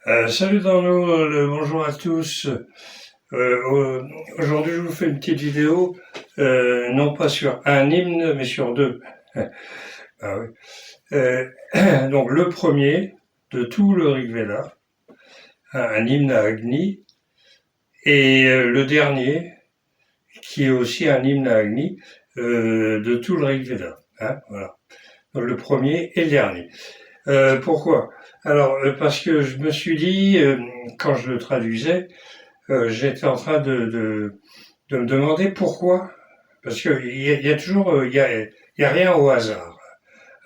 Salut Darnaud, bonjour à tous. Aujourd'hui, je vous fais une petite vidéo, non pas sur un hymne, mais sur deux. Ah oui. Euh, donc le premier de tout le Rig Veda, un hymne à Agni, et le dernier, qui est aussi un hymne à Agni, de tout le Rig Veda. Hein, voilà. Donc, le premier et le dernier. Pourquoi? Alors, parce que je me suis dit, quand je le traduisais, j'étais en train de me demander pourquoi. Parce qu'il y a toujours, il y a rien au hasard.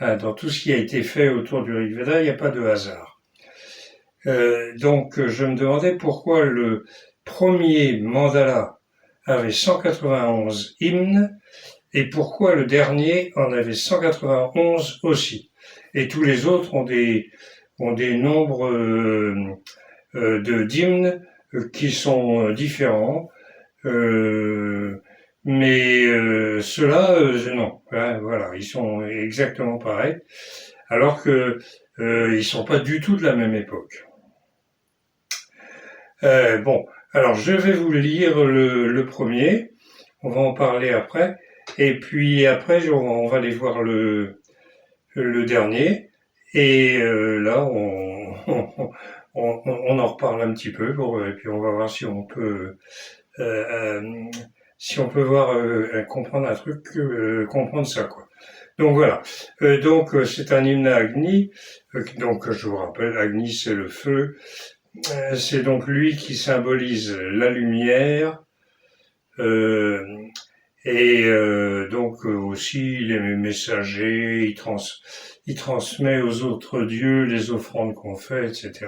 Hein. Dans tout ce qui a été fait autour du Rig Veda, il n'y a pas de hasard. Donc, je me demandais pourquoi le premier mandala avait 191 hymnes et pourquoi le dernier en avait 191 aussi. Et tous les autres ont des nombres d'hymnes qui sont différents. Euh, mais ceux-là, non. Hein, voilà, ils sont exactement pareils, alors que ils sont pas du tout de la même époque. Bon, alors je vais vous lire le premier. On va en parler après. Et puis après, on va aller voir le dernier. Et là, on en reparle un petit peu. Et puis on va voir euh, si on peut voir comprendre un truc, comprendre ça quoi. Donc voilà. C'est un hymne à Agni. Donc je vous rappelle, Agni c'est le feu. C'est donc lui qui symbolise la lumière. Euh, donc aussi les messagers, il transmet aux autres dieux les offrandes qu'on fait, etc.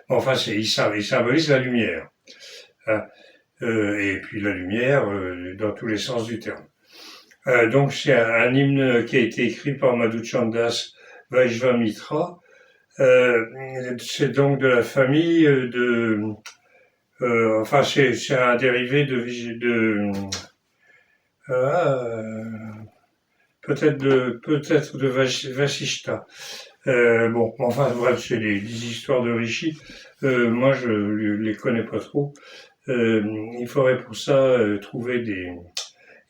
Enfin, il symbolise la lumière. Hein. Et puis la lumière dans tous les sens du terme. Donc c'est un hymne qui a été écrit par Madhuchandas Vaishvamitra. C'est donc de la famille enfin c'est un dérivé de euh, peut-être de Vasishta. Bon, enfin bref, c'est des histoires de Rishi. Moi, je les connais pas trop. Il faudrait pour ça trouver des.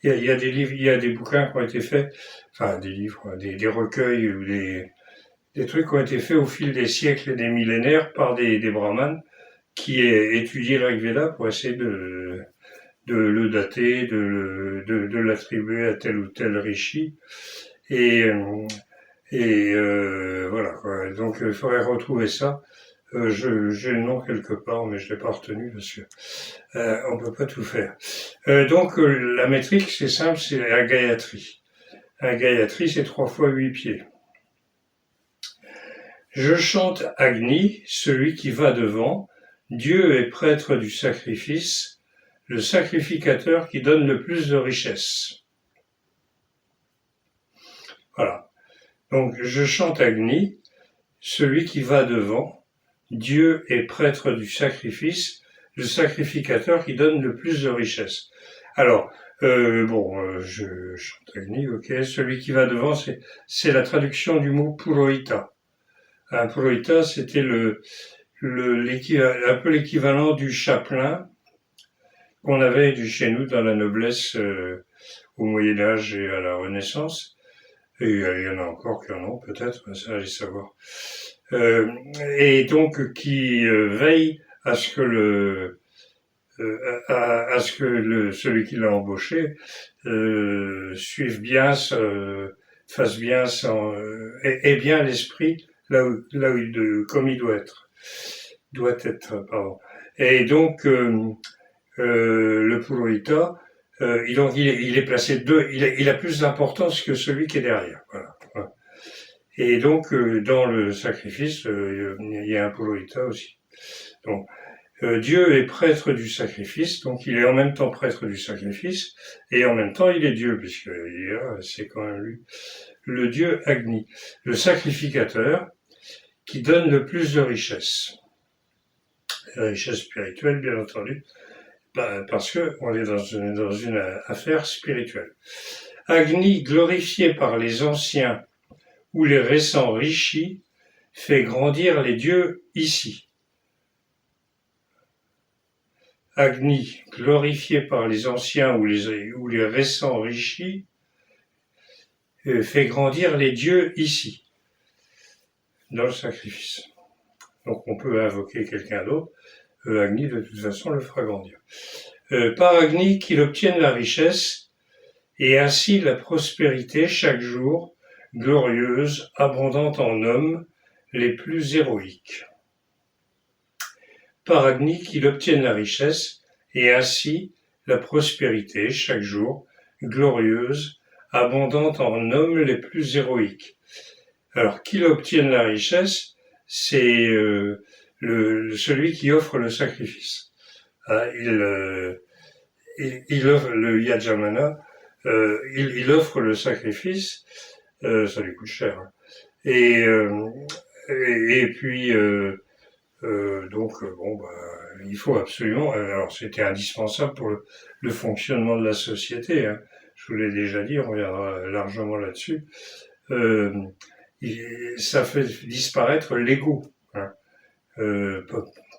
Il y a des livres, il y a des bouquins qui ont été faits, enfin des livres, des recueils ou des trucs qui ont été faits au fil des siècles et des millénaires par des brahmanes qui étudiaient l'Ayurveda pour essayer de le dater, de l'attribuer à tel ou tel rishi. Et, voilà. Quoi. Donc il faudrait retrouver ça. J'ai le nom quelque part, mais je l'ai pas retenu parce que on peut pas tout faire. La métrique, c'est simple, c'est un Gayatri. Un Gayatri, c'est 3 fois 8 pieds. Je chante Agni, celui qui va devant. Dieu est prêtre du sacrifice, le sacrificateur qui donne le plus de richesse. Voilà. Donc, je chante Agni, celui qui va devant. Dieu est prêtre du sacrifice, le sacrificateur qui donne le plus de richesse. Alors, je chante Agni, ok. Celui qui va devant, c'est la traduction du mot Purohita. Un Purohita, c'était un peu l'équivalent du chapelain qu'on avait chez nous dans la noblesse au Moyen-Âge et à la Renaissance. Et il y en a encore qui en ont peut-être, ça allez savoir. Et donc qui veille à ce que celui qui l'a embauché suive bien, fasse bien ait bien l'esprit comme il doit être, pardon. Et donc le Purohita, il est placé il a plus d'importance que celui qui est derrière. Voilà. Et donc, dans le sacrifice, il y a un Purohita aussi. Donc, Dieu est prêtre du sacrifice, donc il est en même temps prêtre du sacrifice, et en même temps il est Dieu, puisque c'est quand même lui, le Dieu Agni, le sacrificateur, qui donne le plus de richesse. La richesse spirituelle, bien entendu, parce que on est dans une affaire spirituelle. Agni, glorifié par les anciens ou les récents rishis, fait grandir les dieux ici. Agni, glorifié par les anciens ou les récents rishis, fait grandir les dieux ici, dans le sacrifice. Donc on peut invoquer quelqu'un d'autre. Agni, de toute façon, le fera grandir. Par Agni, qu'il obtienne la richesse et ainsi la prospérité chaque jour, glorieuse, abondante en hommes les plus héroïques. Par Agni, qu'il obtienne la richesse et ainsi la prospérité chaque jour, glorieuse, abondante en hommes les plus héroïques. Alors, qu'il obtienne la richesse, c'est celui qui offre le sacrifice. Il offre le Yajamana, il offre le sacrifice, ça lui coûte cher. Hein. Et puis bon, il faut absolument. Alors, c'était indispensable pour le fonctionnement de la société. Hein. Je vous l'ai déjà dit, on reviendra largement là-dessus. Ça fait disparaître l'ego. Hein.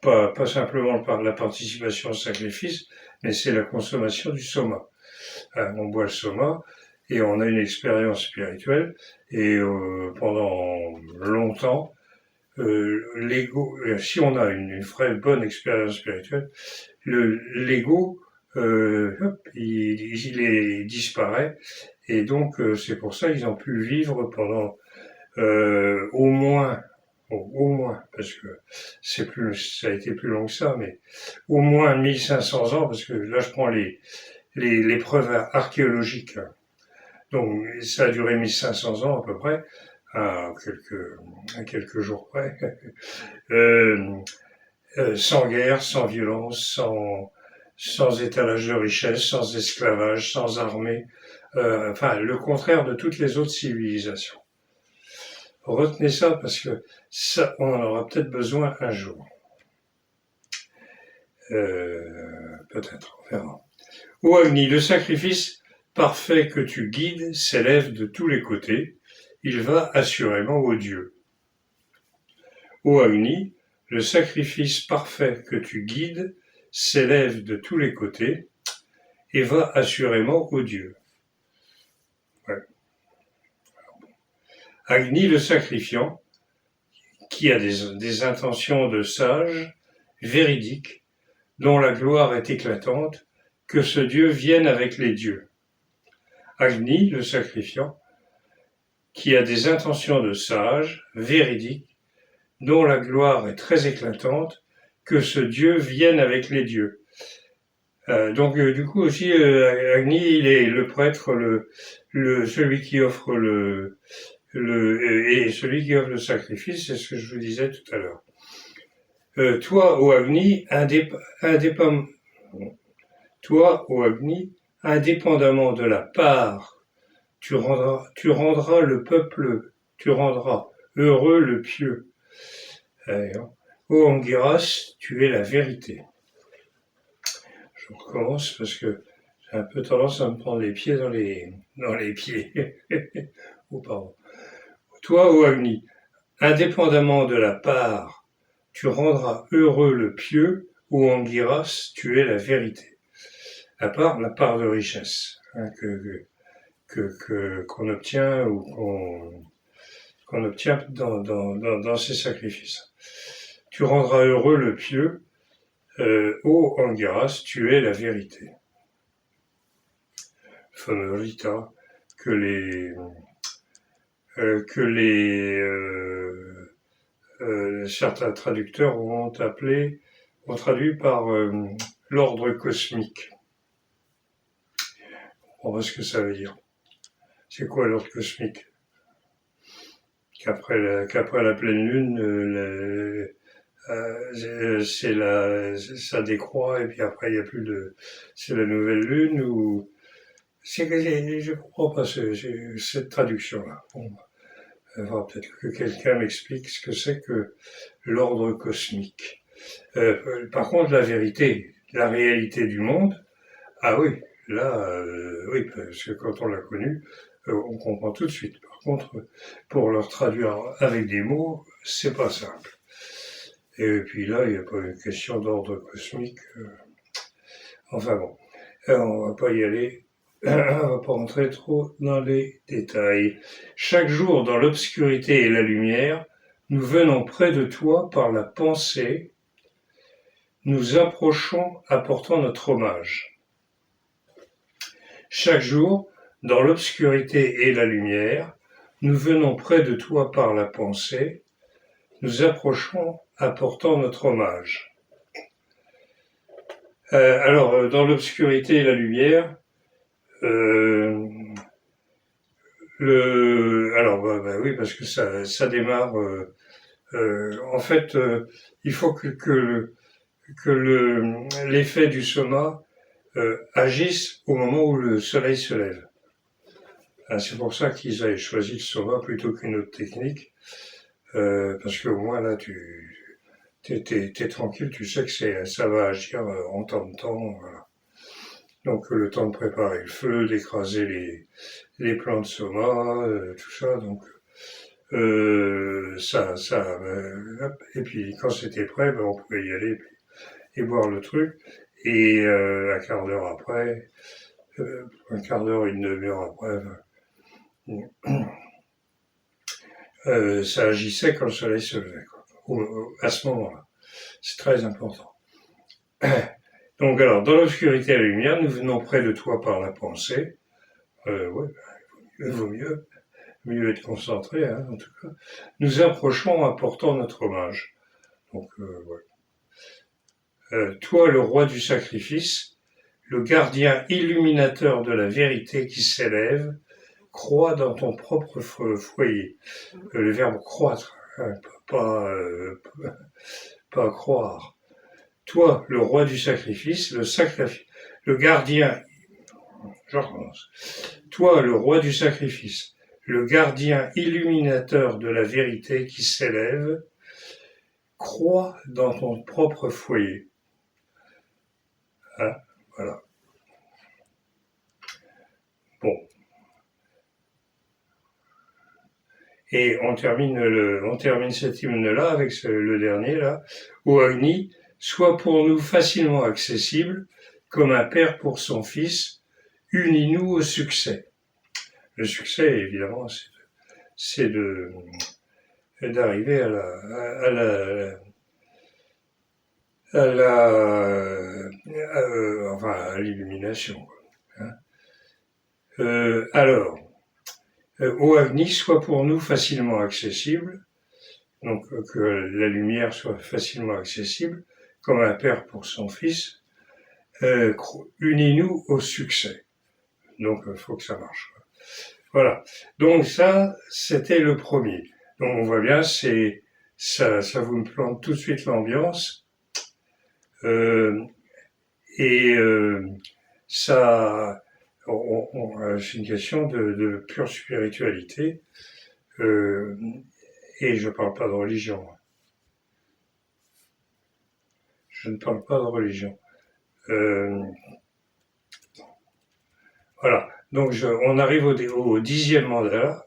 Pas simplement par la participation au sacrifice, mais c'est la consommation du soma. Hein, on boit le soma et on a une expérience spirituelle et pendant longtemps, l'ego, si on a une vraie bonne expérience spirituelle, l'ego, il disparaît et donc c'est pour ça qu'ils ont pu vivre pendant au moins, parce que ça a été plus long que ça, mais au moins 1500 ans, parce que là je prends les preuves archéologiques. Donc ça a duré 1500 ans à peu près, à quelques jours près, sans guerre, sans violence, sans étalage de richesse, sans esclavage, sans armée, enfin le contraire de toutes les autres civilisations. Retenez ça parce que ça, on en aura peut-être besoin un jour. Peut-être, on verra. Ô Agni, le sacrifice parfait que tu guides s'élève de tous les côtés. Il va assurément au Dieu. Ô Agni, le sacrifice parfait que tu guides s'élève de tous les côtés et va assurément au Dieu. Ouais. Agni, le sacrifiant, qui a des intentions de sage, véridiques, dont la gloire est éclatante, que ce Dieu vienne avec les dieux. Agni, le sacrifiant, qui a des intentions de sage, véridiques, dont la gloire est très éclatante, que ce Dieu vienne avec les dieux. Donc du coup aussi, Agni, il est le prêtre, celui qui offre et celui qui offre le sacrifice, c'est ce que je vous disais tout à l'heure. Toi, ô Agni, indépendamment de la part, tu rendras le peuple, tu rendras heureux le pieux. Ô Anguirras, tu es la vérité. Je recommence parce que j'ai un peu tendance à me prendre les pieds dans les pieds. Oh, pardon. Toi, ô Agni, indépendamment de la part, tu rendras heureux le pieux, ô Anguirras, tu es la vérité. À part la part de richesse hein, qu'on obtient ou qu'on obtient dans ces sacrifices. Tu rendras heureux le pieux, ô Anguirras, tu es la vérité. Le fameux Rita que certains traducteurs ont traduit par l'ordre cosmique. On voit ce que ça veut dire. C'est quoi l'ordre cosmique ? Qu'après la pleine lune, ça décroît et puis après il y a plus de, c'est la nouvelle lune ou je comprends pas cette traduction-là. Bon, peut-être que quelqu'un m'explique ce que c'est que l'ordre cosmique. Par contre, la vérité, la réalité du monde, ah oui, là, oui, parce que quand on l'a connu, on comprend tout de suite. Par contre, pour le traduire avec des mots, c'est pas simple. Et puis là, il n'y a pas une question d'ordre cosmique. Enfin bon, on va pas y aller. On va pas rentrer trop dans les détails. Chaque jour, dans l'obscurité et la lumière, nous venons près de toi par la pensée, nous approchons apportant notre hommage. Chaque jour, dans l'obscurité et la lumière, nous venons près de toi par la pensée, nous approchons apportant notre hommage. Alors, dans l'obscurité et la lumière, alors oui, parce que ça démarre. En fait, il faut que l'effet du soma agisse au moment où le soleil se lève. C'est pour ça qu'ils avaient choisi le soma plutôt qu'une autre technique, parce qu'au moins là, t'es tranquille, tu sais que ça va agir en temps de temps. Voilà. Donc le temps de préparer le feu, d'écraser les plants de soma, tout ça. Donc et puis quand c'était prêt, on pouvait y aller et boire le truc. Et un quart d'heure après, un quart d'heure, une demi-heure après, ça agissait quand le soleil se levait, quoi. À ce moment-là. C'est très important. Donc alors, dans l'obscurité et la lumière, nous venons près de toi par la pensée. Ouais, il vaut mieux être concentré, hein, en tout cas. Nous approchons apportant notre hommage. Donc, ouais. Toi, le roi du sacrifice, le gardien illuminateur de la vérité qui s'élève, crois dans ton propre foyer. Le verbe croître, hein, pas croire. Toi, le roi du sacrifice, le gardien, je recommence. Toi, le roi du sacrifice, le gardien illuminateur de la vérité qui s'élève, crois dans ton propre foyer. Hein, voilà. Bon. Et on termine cet hymne-là avec le dernier, là. Ô Agni, sois pour nous facilement accessible, comme un père pour son fils, unis-nous au succès. Le succès, évidemment, c'est d'arriver à l'illumination. Hein. Alors, ô Agni, soit pour nous facilement accessible, donc que la lumière soit facilement accessible, comme un père pour son fils, unis-nous au succès. Donc, il faut que ça marche. Voilà. Donc ça, c'était le premier. Donc on voit bien, ça vous plante tout de suite l'ambiance. Ça, c'est une question de pure spiritualité. Et je ne parle pas de religion. Je ne parle pas de religion. Voilà. Donc on arrive au 10e mandala.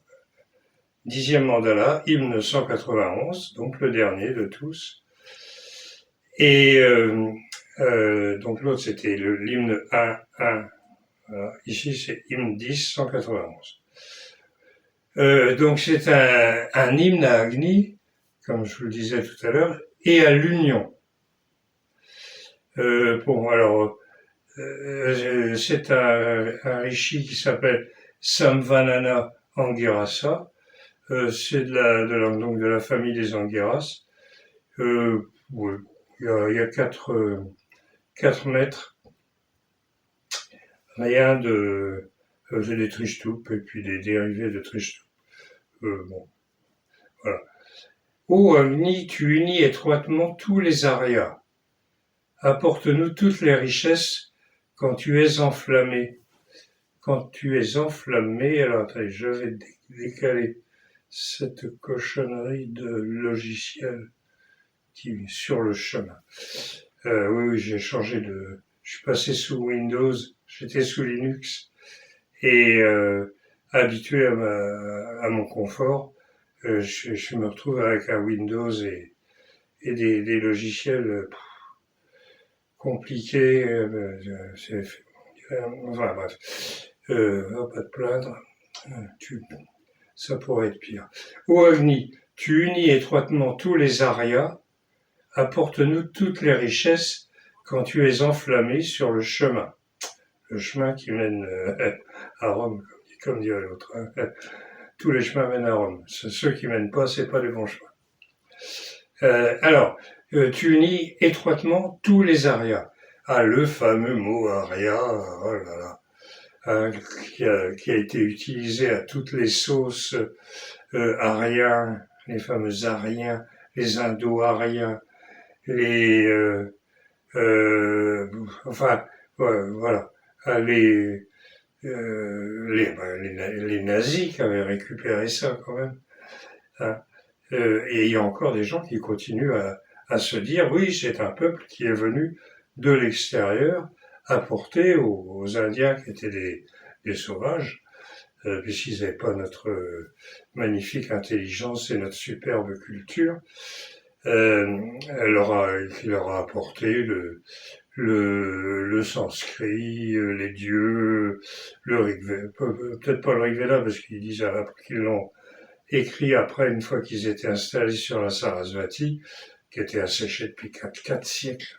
10e mandala, hymne 191, donc le dernier de tous. Et donc l'autre c'était l'hymne 1. Voilà. Ici c'est hymne 10, 191. Donc c'est un hymne à Agni, comme je vous le disais tout à l'heure, et à l'union. Bon, alors, c'est un rishi qui s'appelle Samvanana Angirasa. C'est de la famille des Angiras. Ouais, il y a 4 maîtres. Rien de... j'ai des Trishtup et puis des dérivés de Trishtup. Bon, voilà. Ô Agni, tu unis étroitement tous les aryas. Apporte-nous toutes les richesses quand tu es enflammé. Quand tu es enflammé, alors attendez, je vais décaler cette cochonnerie de logiciel qui est sur le chemin. Oui, j'ai changé je suis passé sous Windows, j'étais sous Linux et habitué à mon confort, je me retrouve avec un Windows et des logiciels compliqué, enfin bref, va pas te plaindre, ça pourrait être pire. Ô Agni, tu unis étroitement tous les Aryas, apporte-nous toutes les richesses quand tu es enflammé sur le chemin qui mène à Rome, comme dirait l'autre. Tous les chemins mènent à Rome. Ceux qui mènent pas, c'est pas les bons chemins. Alors, tu unis étroitement tous les Aryas. Ah, le fameux mot Arya, oh là là, hein, qui a été utilisé à toutes les sauces, Aryens, les fameux Aryens, les Indo-Aryens, enfin, voilà, les nazis qui avaient récupéré ça quand même. Hein. Et il y a encore des gens qui continuent à se dire, oui, c'est un peuple qui est venu de l'extérieur apporter aux Indiens qui étaient des sauvages, puisqu'ils n'avaient pas notre magnifique intelligence et notre superbe culture. Il leur a apporté le sanskrit, les dieux, le Rigveda, peut-être pas le Rigveda parce qu'ils disent qu'ils l'ont écrit après, une fois qu'ils étaient installés sur la Sarasvati, qui était asséchée depuis 4 siècles.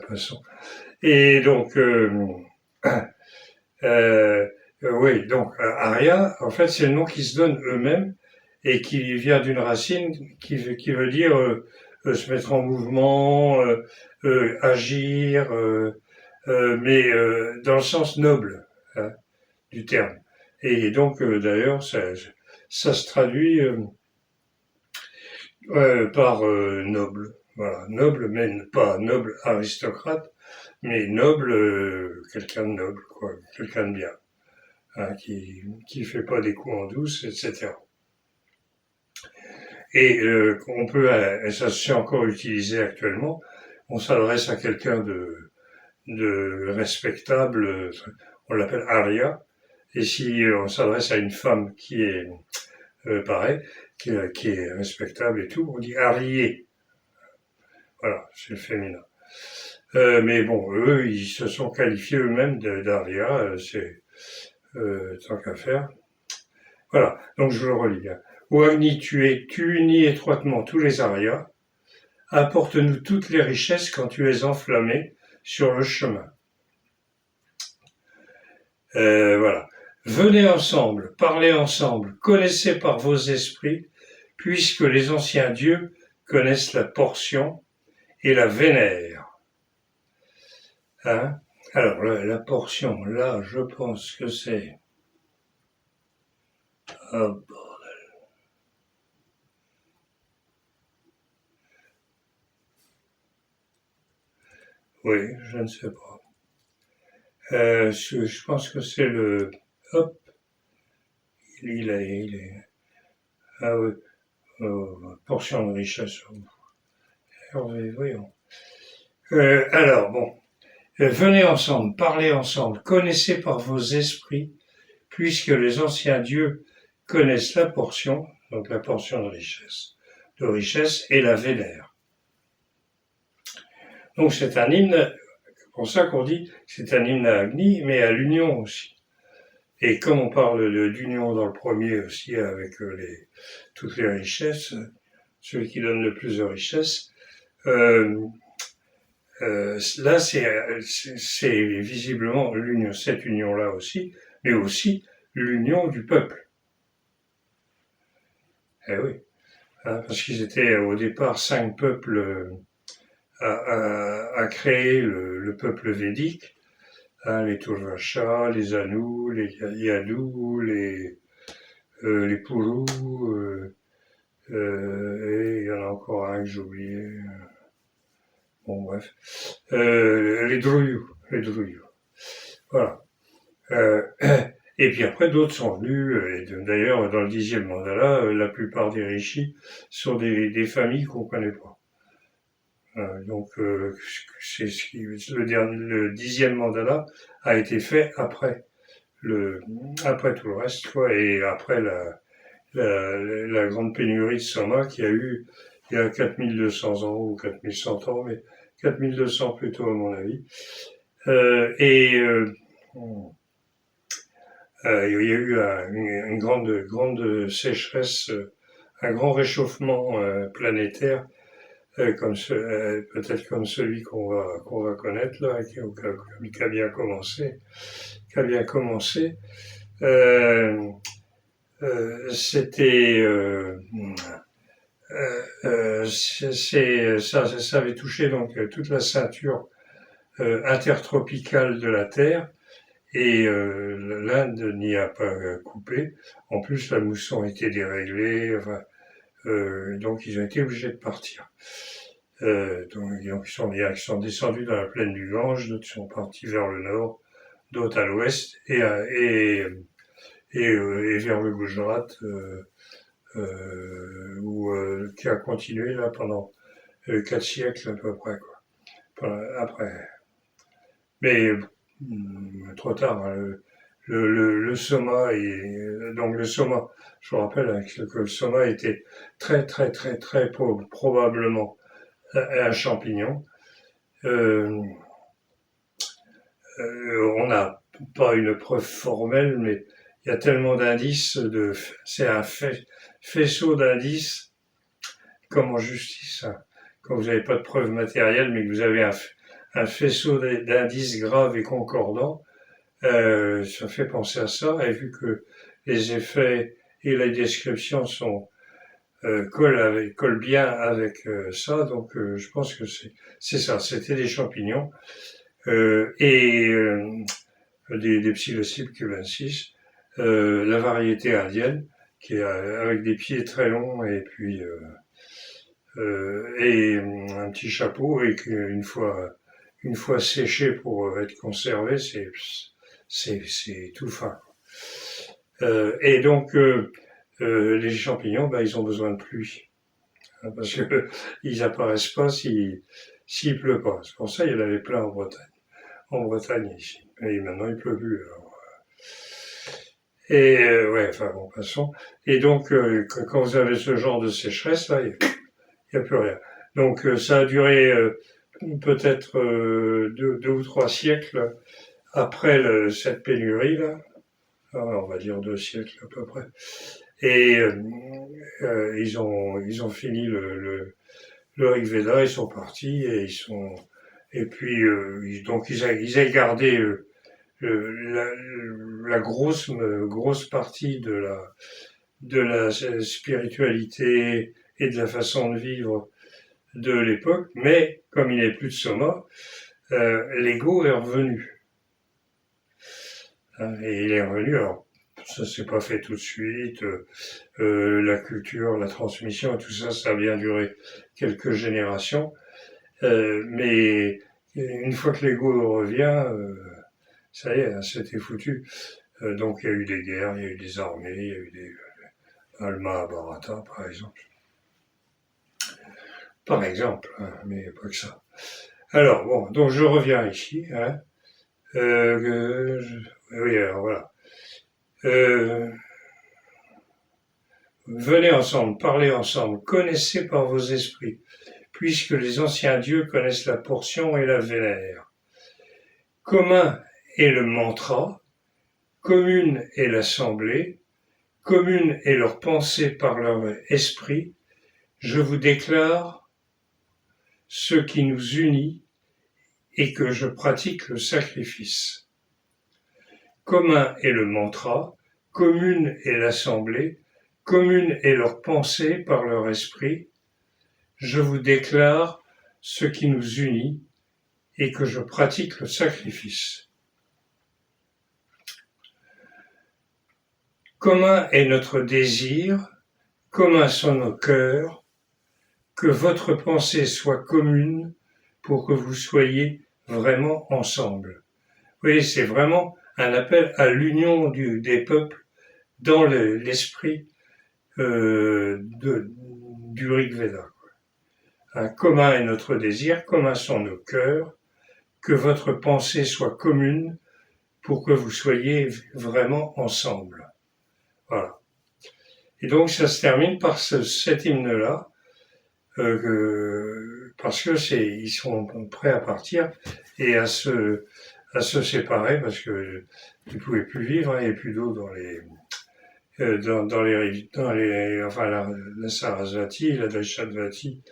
Passons. Et donc, oui, donc Arya, en fait, c'est le nom qu'ils se donnent eux-mêmes et qui vient d'une racine qui veut dire se mettre en mouvement, agir, mais dans le sens noble, hein, du terme. Et donc, d'ailleurs, ça se traduit par noble. Voilà, noble, mais pas noble aristocrate, mais noble, quelqu'un de noble, quoi, quelqu'un de bien, hein, qui fait pas des coups en douce, etc. Et on peut, et ça c'est encore utilisé actuellement, on s'adresse à quelqu'un de respectable, on l'appelle Arya, et si on s'adresse à une femme qui est pareil, qui est respectable et tout, on dit Arié. Voilà, c'est le féminin. Mais bon, eux, ils se sont qualifiés eux-mêmes d'Aria, c'est tant qu'à faire. Voilà, donc je le relis. Ô Agni, tu unis étroitement tous les Arias, apporte-nous toutes les richesses quand tu es enflammé sur le chemin. Voilà. Venez ensemble, parlez ensemble, connaissez par vos esprits, puisque les anciens dieux connaissent la portion et la vénèrent. Hein? Alors, la portion, là, je pense que c'est... Oh, bordel. Oui, je ne sais pas. Je pense que c'est le... Hop, il est... Ah oui, portion de richesse. Voyons. Alors, bon. Venez ensemble, parlez ensemble, connaissez par vos esprits, puisque les anciens dieux connaissent la portion, donc la portion de richesse et la vénèrent. Donc c'est un hymne, c'est pour ça qu'on dit que c'est un hymne à Agni, mais à l'union aussi. Et comme on parle d'union dans le premier aussi avec toutes les richesses, celui qui donne le plus de richesses, là c'est visiblement l'union, cette union-là aussi, mais aussi l'union du peuple. Eh oui, hein, parce qu'ils étaient au départ 5 peuples à créer le peuple védique, hein, les Turvasha, les Anu, les Yadu, les Purus, et il y en a encore un que j'ai oublié. Bon, bref. Les Druyus. Voilà. Et puis après, d'autres sont venus, et d'ailleurs, dans le 10e mandala, la plupart des rishis sont des familles qu'on connaît pas. Donc, c'est le 10e mandala a été fait après tout le reste, quoi, et après la grande pénurie de soma qu'il y a eu il y a 4200 ans ou 4100 ans, mais 4200 plutôt à mon avis. Il y a eu une grande sécheresse, un grand réchauffement planétaire, peut-être comme celui qu'on va connaître là, qui a bien commencé. C'était ça avait touché donc toute la ceinture intertropicale de la Terre. Et l'Inde n'y a pas coupé. En plus, la mousson a été déréglée. Enfin, donc, ils ont été obligés de partir. Donc, ils sont descendus dans la plaine du Gange. D'autres sont partis vers le nord, d'autres à l'ouest et vers le Gujarat, qui a continué là pendant 4 siècles à peu près, quoi. Après. Mais trop tard. Hein, le Soma donc le Soma, je vous rappelle hein, que le Soma était très probablement un champignon. On n'a pas une preuve formelle, mais il y a tellement d'indices c'est un faisceau d'indices comme en justice. Hein, quand vous n'avez pas de preuve matérielle, mais que vous avez un faisceau d'indices graves et concordants, ça fait penser à ça, et vu que les effets et les descriptions collent bien avec ça, donc je pense que c'est ça, c'était des champignons et des psilocybes cubensis, la variété indienne qui est avec des pieds très longs et puis et un petit chapeau et qu'une fois séché pour être conservé, c'est tout fin. Et donc les champignons, ils ont besoin de pluie, hein, parce que ils apparaissent pas s'il pleut pas. C'est pour ça qu'il y en avait plein en Bretagne ici. Et maintenant il pleut plus. Alors. Et ouais, enfin bon, passons. Et donc quand vous avez ce genre de sécheresse là, il n'y a plus rien. Donc ça a duré peut-être 2 ou 3 siècles après cette pénurie là. On va dire 2 siècles à peu près. Et ils ont fini le Rig Veda, ils sont partis et puis donc ils avaient gardé la grosse partie de la spiritualité et de la façon de vivre de l'époque, mais comme il n'y avait plus de Soma, l'ego est revenu. Et il est revenu, alors ça s'est pas fait tout de suite, la culture, la transmission, tout ça, ça a bien duré quelques générations, mais une fois que l'ego revient, ça y est, c'était foutu. Donc il y a eu des guerres, il y a eu des armées, il y a eu le Mahabharata par exemple. Par exemple, hein, mais pas que ça. Alors bon, donc je reviens ici, hein. Oui, alors voilà. Venez ensemble, parlez ensemble, connaissez par vos esprits, puisque les anciens dieux connaissent la portion et la vénèrent. Commun est le mantra, commune est l'assemblée, commune est leur pensée par leur esprit. Je vous déclare ce qui nous unit et que je pratique le sacrifice. Commun est le mantra, commune est l'assemblée, commune est leur pensée par leur esprit. Je vous déclare ce qui nous unit et que je pratique le sacrifice. Commun est notre désir, communs sont nos cœurs, que votre pensée soit commune pour que vous soyez vraiment ensemble. Vous voyez, c'est vraiment un appel à l'union des peuples dans l'esprit du Rig Veda. Commun est notre désir, communs sont nos cœurs, que votre pensée soit commune pour que vous soyez vraiment ensemble. Voilà. Et donc ça se termine par cet hymne-là, parce que ils sont prêts à partir et à se séparer parce que ils pouvaient plus vivre, hein, il n'y avait plus d'eau enfin la Sarasvati, la Drishavati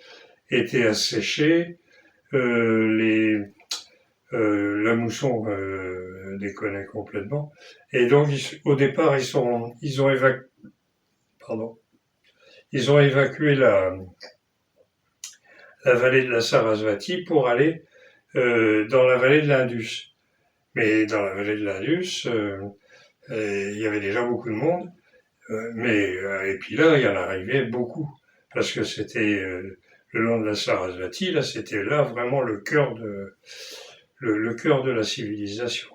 était asséchée, la mousson déconnait complètement, et donc au départ ils ont évacué la vallée de la Sarasvati pour aller dans la vallée de l'Indus. Mais dans la vallée de l'Indus, il y avait déjà beaucoup de monde, et puis là, il y en arrivait beaucoup, parce que c'était le long de la Sarasvati, là, c'était là vraiment le cœur de la civilisation.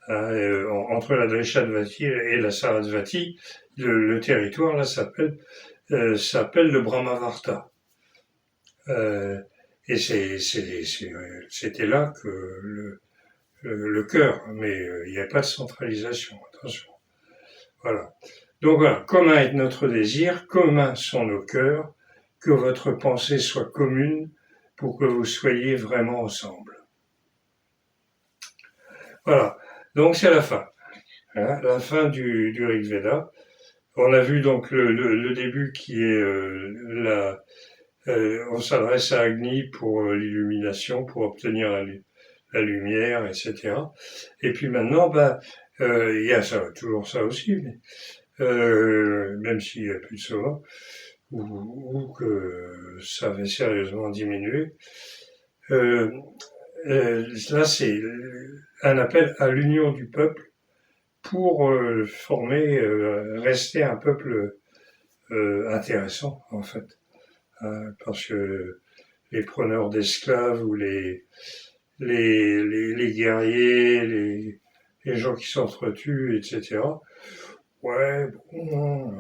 Entre la Drishavati et la Sarasvati, le territoire là s'appelle le Brahmavarta. Et c'était là que le cœur, mais il n'y a pas de centralisation, attention. Voilà. Donc voilà, commun est notre désir, communs sont nos cœurs, que votre pensée soit commune pour que vous soyez vraiment ensemble. Voilà, donc c'est la fin, hein, la fin du Rig Veda. On a vu donc le début qui est on s'adresse à Agni pour l'illumination, pour obtenir la lumière, etc. Et puis maintenant, il y a ça, toujours ça aussi, mais, même s'il n'y a plus de souvent, ou que ça avait sérieusement diminué. Là, c'est un appel à l'union du peuple pour rester un peuple intéressant, en fait. Parce que les preneurs d'esclaves ou les guerriers, les gens qui s'entretuent, etc. Ouais, bon,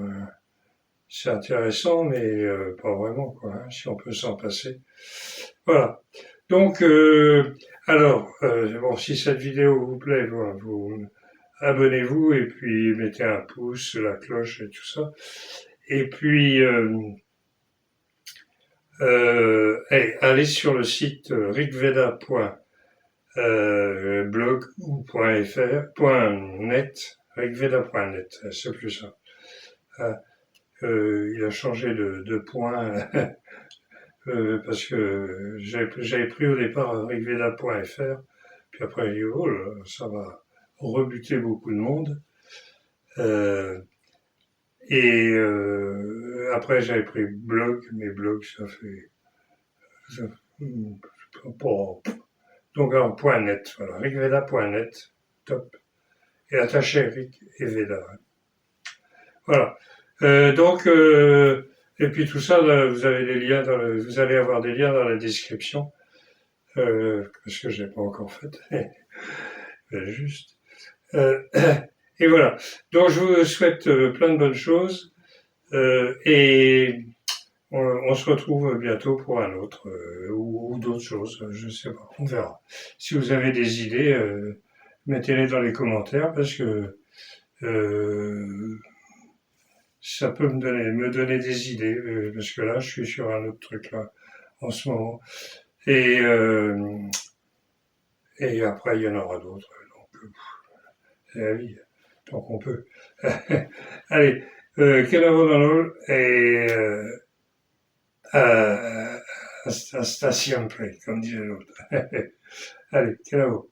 c'est intéressant, mais pas vraiment, quoi, hein, si on peut s'en passer. Voilà. Donc, alors, bon, si cette vidéo vous plaît, vous abonnez-vous et puis mettez un pouce, la cloche et tout ça. Et puis, allez sur le site rigveda.blog ou .net, rigveda.net, c'est plus ça. Il a changé de point parce que j'avais pris au départ rigveda.fr, puis après j'ai dit oh là, ça va rebuter beaucoup de monde. Après j'avais pris blog, mais blog ça fait donc alors .net, voilà, rigveda.net, top, et attaché Rig et Veda. Voilà. Donc et puis tout ça, là, vous avez des liens vous allez avoir des liens dans la description, parce que je l'ai pas encore fait, juste. Et voilà. Donc je vous souhaite plein de bonnes choses et on se retrouve bientôt pour un autre ou d'autres choses, je sais pas, on verra. Si vous avez des idées, mettez-les dans les commentaires parce que ça peut me donner des idées parce que là je suis sur un autre truc là en ce moment et après il y en aura d'autres, donc c'est la vie, tant qu'on peut. Allez, Kenavo dans l'eau et hasta siempre, comme disait l'autre. Allez, Kenavo.